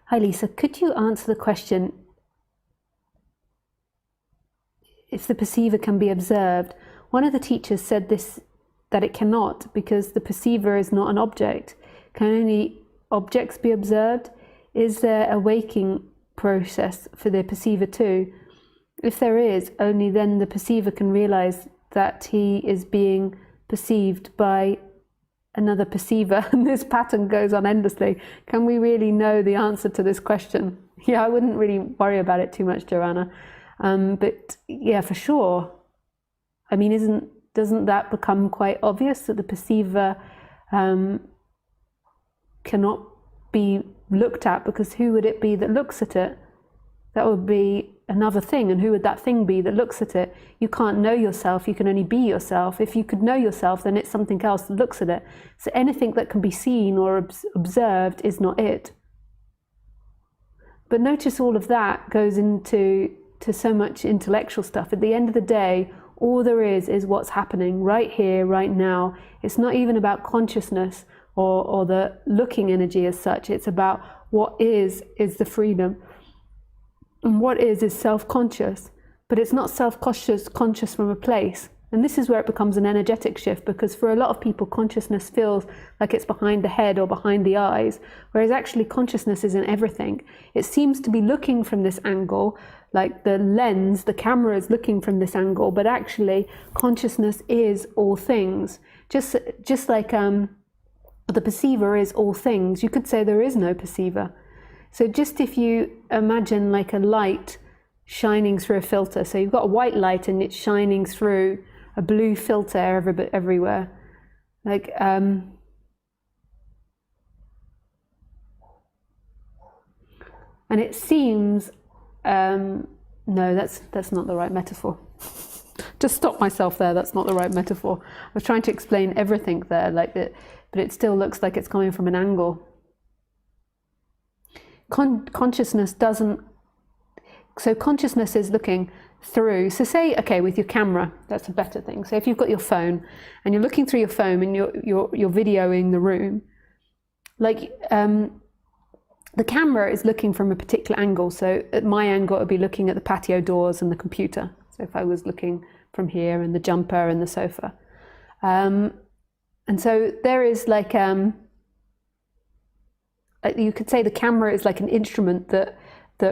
Hi Lisa, could you answer the question, if the perceiver can be observed? One of the teachers said that it cannot, because the perceiver is not an object. Can only objects be observed? Is there a waking process for the perceiver too? If there is, only then the perceiver can realize that he is being perceived by another perceiver, and this pattern goes on endlessly. Can we really know the answer to this question? Yeah, I wouldn't really worry about it too much, Joanna. But yeah, for sure. I mean, doesn't that become quite obvious, that the perceiver cannot be looked at, because who would it be that looks at it? That would be another thing, and who would that thing be that looks at it? You can't know yourself, you can only be yourself. If you could know yourself, then it's something else that looks at it. So anything that can be seen or observed is not it. But notice all of that goes into so much intellectual stuff. At the end of the day, all there is what's happening right here, right now. It's not even about consciousness or the looking energy as such. It's about what is the freedom. And what is self-conscious, but it's not self-conscious from a place. And this is where it becomes an energetic shift, because for a lot of people, consciousness feels like it's behind the head or behind the eyes, whereas actually consciousness is in everything. It seems to be looking from this angle, like the lens, the camera is looking from this angle, but actually consciousness is all things. Just like the perceiver is all things, you could say there is no perceiver. So just if you imagine like a light shining through a filter, so you've got a white light and it's shining through a blue filter everywhere. Like, and it seems, no, that's not the right metaphor. Just stop myself there, that's not the right metaphor. I was trying to explain everything there, like that, but it still looks like it's coming from an angle. Consciousness doesn't, so consciousness is looking through, so say, okay, with your camera, that's a better thing. So if you've got your phone and you're looking through your phone and you're videoing the room, like the camera is looking from a particular angle. So at my angle, it would be looking at the patio doors and the computer. So if I was looking from here, and the jumper and the sofa. And so there is like, you could say the camera is like an instrument that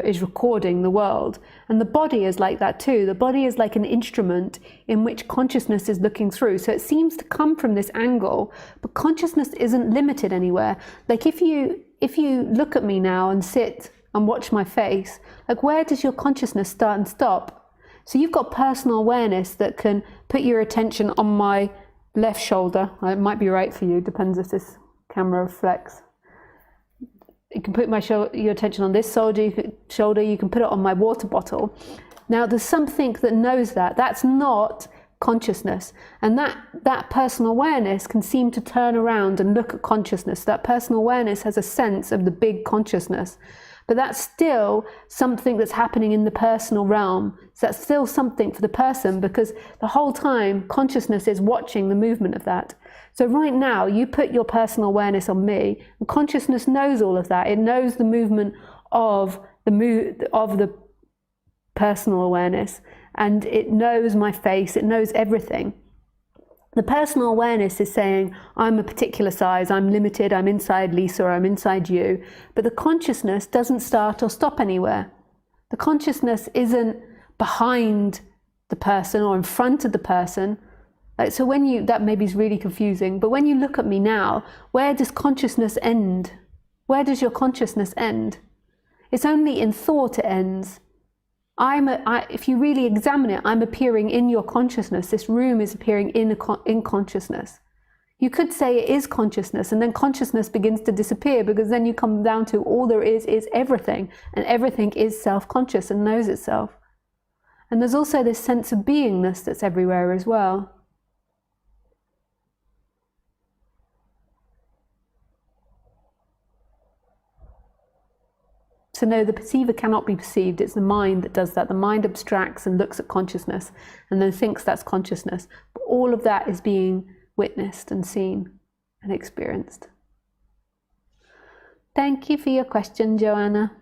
is recording the world. And the body is like that too. The body is like an instrument in which consciousness is looking through. So it seems to come from this angle, but consciousness isn't limited anywhere. Like if you look at me now and sit and watch my face, like where does your consciousness start and stop? So you've got personal awareness that can put your attention on my left shoulder. It might be right for you, depends if this camera reflects. You can put your attention on this shoulder, you can put it on my water bottle. Now there's something that knows that. That's not consciousness. And that personal awareness can seem to turn around and look at consciousness. That personal awareness has a sense of the big consciousness. But that's still something that's happening in the personal realm. So that's still something for the person, because the whole time consciousness is watching the movement of that. So right now, you put your personal awareness on me, and consciousness knows all of that. It knows the movement of the personal awareness, and it knows my face, it knows everything. The personal awareness is saying, I'm a particular size, I'm limited, I'm inside Lisa, or I'm inside you. But the consciousness doesn't start or stop anywhere. The consciousness isn't behind the person or in front of the person. So that maybe is really confusing, but when you look at me now, where does consciousness end? Where does your consciousness end? It's only in thought it ends. If you really examine it, I'm appearing in your consciousness. This room is appearing in consciousness. You could say it is consciousness, and then consciousness begins to disappear, because then you come down to all there is everything, and everything is self-conscious and knows itself. And there's also this sense of beingness that's everywhere as well. So no, the perceiver cannot be perceived. It's the mind that does that. The mind abstracts and looks at consciousness and then thinks that's consciousness. But all of that is being witnessed and seen and experienced. Thank you for your question, Joanna.